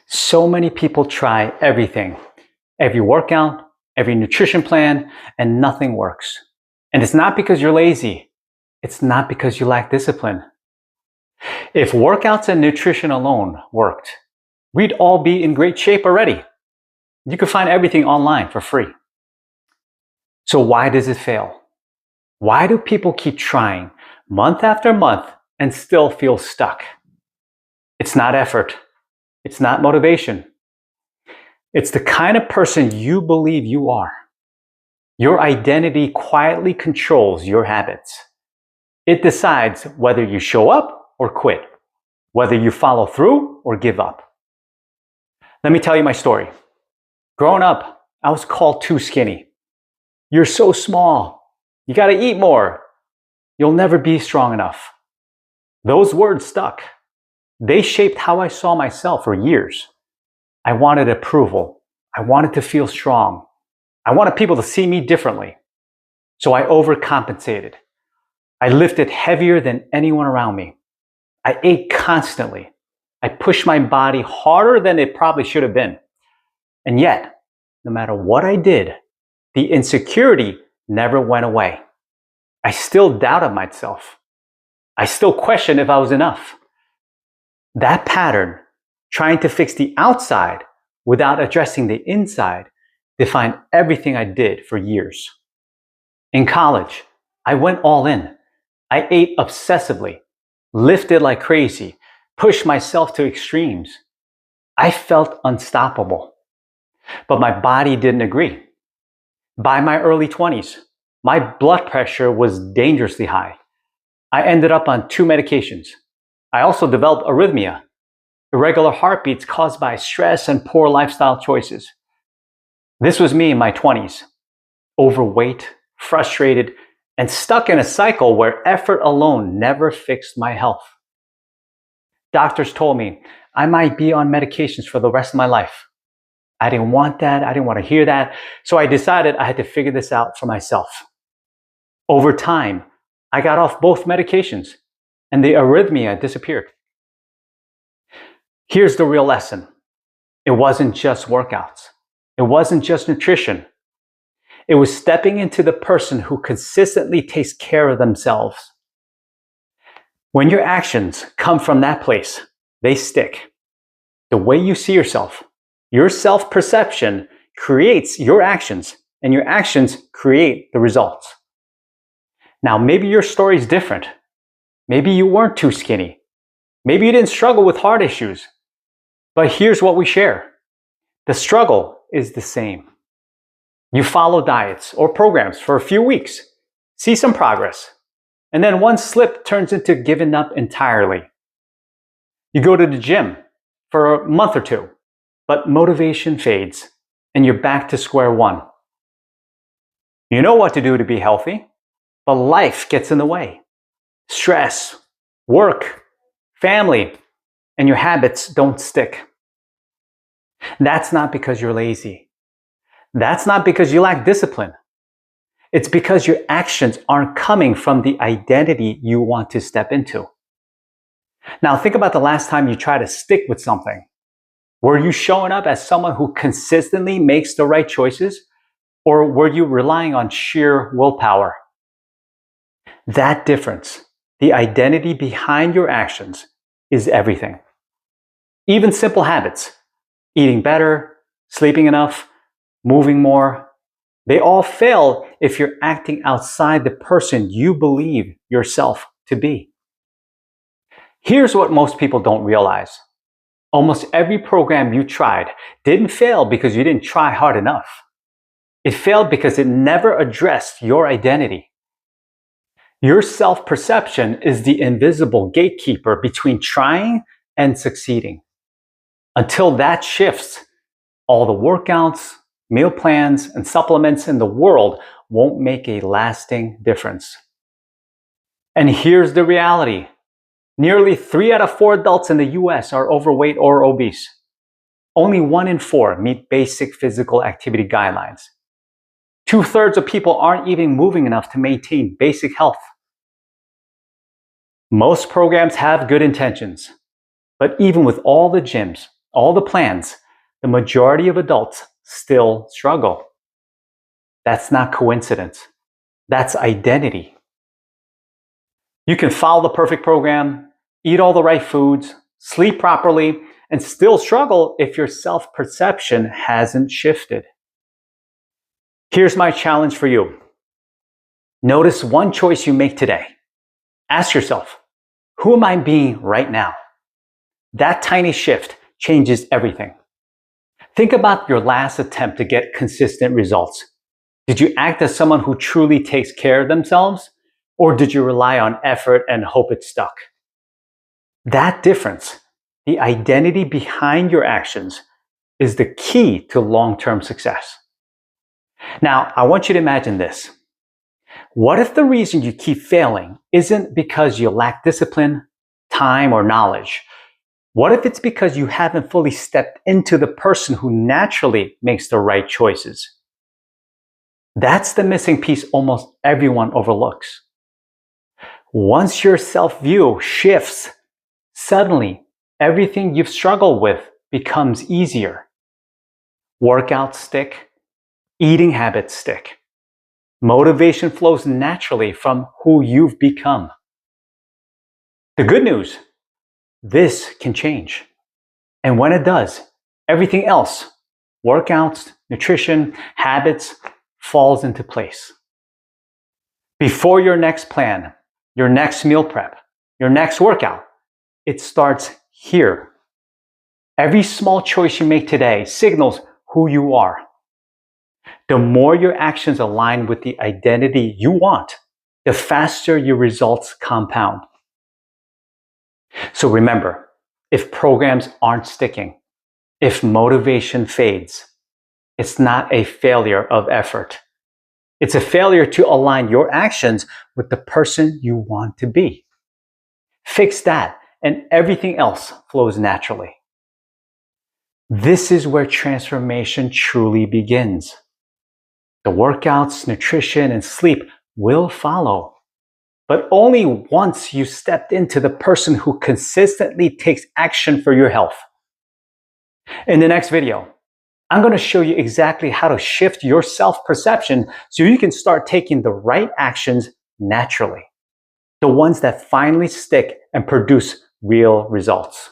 So many people try everything, every workout, every nutrition plan, and nothing works. And it's not because you're lazy. It's not because you lack discipline. If workouts and nutrition alone worked, we'd all be in great shape already. You could find everything online for free. So why does it fail? Why do people keep trying month after month and still feel stuck? It's not effort. It's not motivation. It's the kind of person you believe you are. Your identity quietly controls your habits. It decides whether you show up or quit, whether you follow through or give up. Let me tell you my story. Growing up, I was called too skinny. You're so small. You got to eat more. You'll never be strong enough. Those words stuck. They shaped how I saw myself for years. I wanted approval. I wanted to feel strong. I wanted people to see me differently. So I overcompensated. I lifted heavier than anyone around me. I ate constantly. I pushed my body harder than it probably should have been. And yet, no matter what I did, the insecurity never went away. I still doubted myself. I still questioned if I was enough. That pattern, trying to fix the outside without addressing the inside, defined everything I did for years. In college, I went all in. I ate obsessively, lifted like crazy, pushed myself to extremes. I felt unstoppable, but my body didn't agree. By my early 20s, my blood pressure was dangerously high. I ended up on 2 medications. I also developed arrhythmia, irregular heartbeats caused by stress and poor lifestyle choices. This was me in my 20s, overweight, frustrated, and stuck in a cycle where effort alone never fixed my health. Doctors told me I might be on medications for the rest of my life. I didn't want that. I didn't want to hear that. So I decided I had to figure this out for myself. Over time, I got off both medications and the arrhythmia disappeared. Here's the real lesson. It wasn't just workouts. It wasn't just nutrition. It was stepping into the person who consistently takes care of themselves. When your actions come from that place, they stick. The way you see yourself, your self-perception creates your actions, and your actions create the results. Now, maybe your story is different. Maybe you weren't too skinny. Maybe you didn't struggle with heart issues. But here's what we share. The struggle is the same. You follow diets or programs for a few weeks, see some progress, and then one slip turns into giving up entirely. You go to the gym for a month or two, but motivation fades and you're back to square one. You know what to do to be healthy, but life gets in the way. Stress, work, family, and your habits don't stick. That's not because you're lazy. That's not because you lack discipline. It's because your actions aren't coming from the identity you want to step into. Now think about the last time you tried to stick with something. Were you showing up as someone who consistently makes the right choices, or were you relying on sheer willpower? That difference, the identity behind your actions, is everything. Even simple habits, eating better, sleeping enough, moving more, they all fail if you're acting outside the person you believe yourself to be. Here's what most people don't realize. Almost every program you tried didn't fail because you didn't try hard enough. It failed because it never addressed your identity. Your self-perception is the invisible gatekeeper between trying and succeeding. Until that shifts, all the workouts, meal plans, and supplements in the world won't make a lasting difference. And here's the reality. Nearly 3 out of 4 adults in the US are overweight or obese. Only 1 in 4 meet basic physical activity guidelines. 2/3 of people aren't even moving enough to maintain basic health. Most programs have good intentions, but even with all the gyms, all the plans, the majority of adults still struggle. That's not coincidence. That's identity. You can follow the perfect program, eat all the right foods, sleep properly, and still struggle if your self-perception hasn't shifted. Here's my challenge for you. Notice one choice you make today. Ask yourself, who am I being right now? That tiny shift changes everything. Think about your last attempt to get consistent results. Did you act as someone who truly takes care of themselves, or did you rely on effort and hope it stuck? That difference, the identity behind your actions, is the key to long-term success. Now, I want you to imagine this. What if the reason you keep failing isn't because you lack discipline, time, or knowledge? What if it's because you haven't fully stepped into the person who naturally makes the right choices? That's the missing piece almost everyone overlooks. Once your self-view shifts, suddenly everything you've struggled with becomes easier. Workouts stick, eating habits stick. Motivation flows naturally from who you've become. The good news, this can change. And when it does, everything else, workouts, nutrition, habits, falls into place. Before your next plan, your next meal prep, your next workout, it starts here. Every small choice you make today signals who you are. The more your actions align with the identity you want, the faster your results compound. So remember, if programs aren't sticking, if motivation fades, it's not a failure of effort. It's a failure to align your actions with the person you want to be. Fix that, and everything else flows naturally. This is where transformation truly begins. The workouts, nutrition, and sleep will follow, but only once you stepped into the person who consistently takes action for your health. In the next video, I'm going to show you exactly how to shift your self-perception so you can start taking the right actions naturally, the ones that finally stick and produce real results.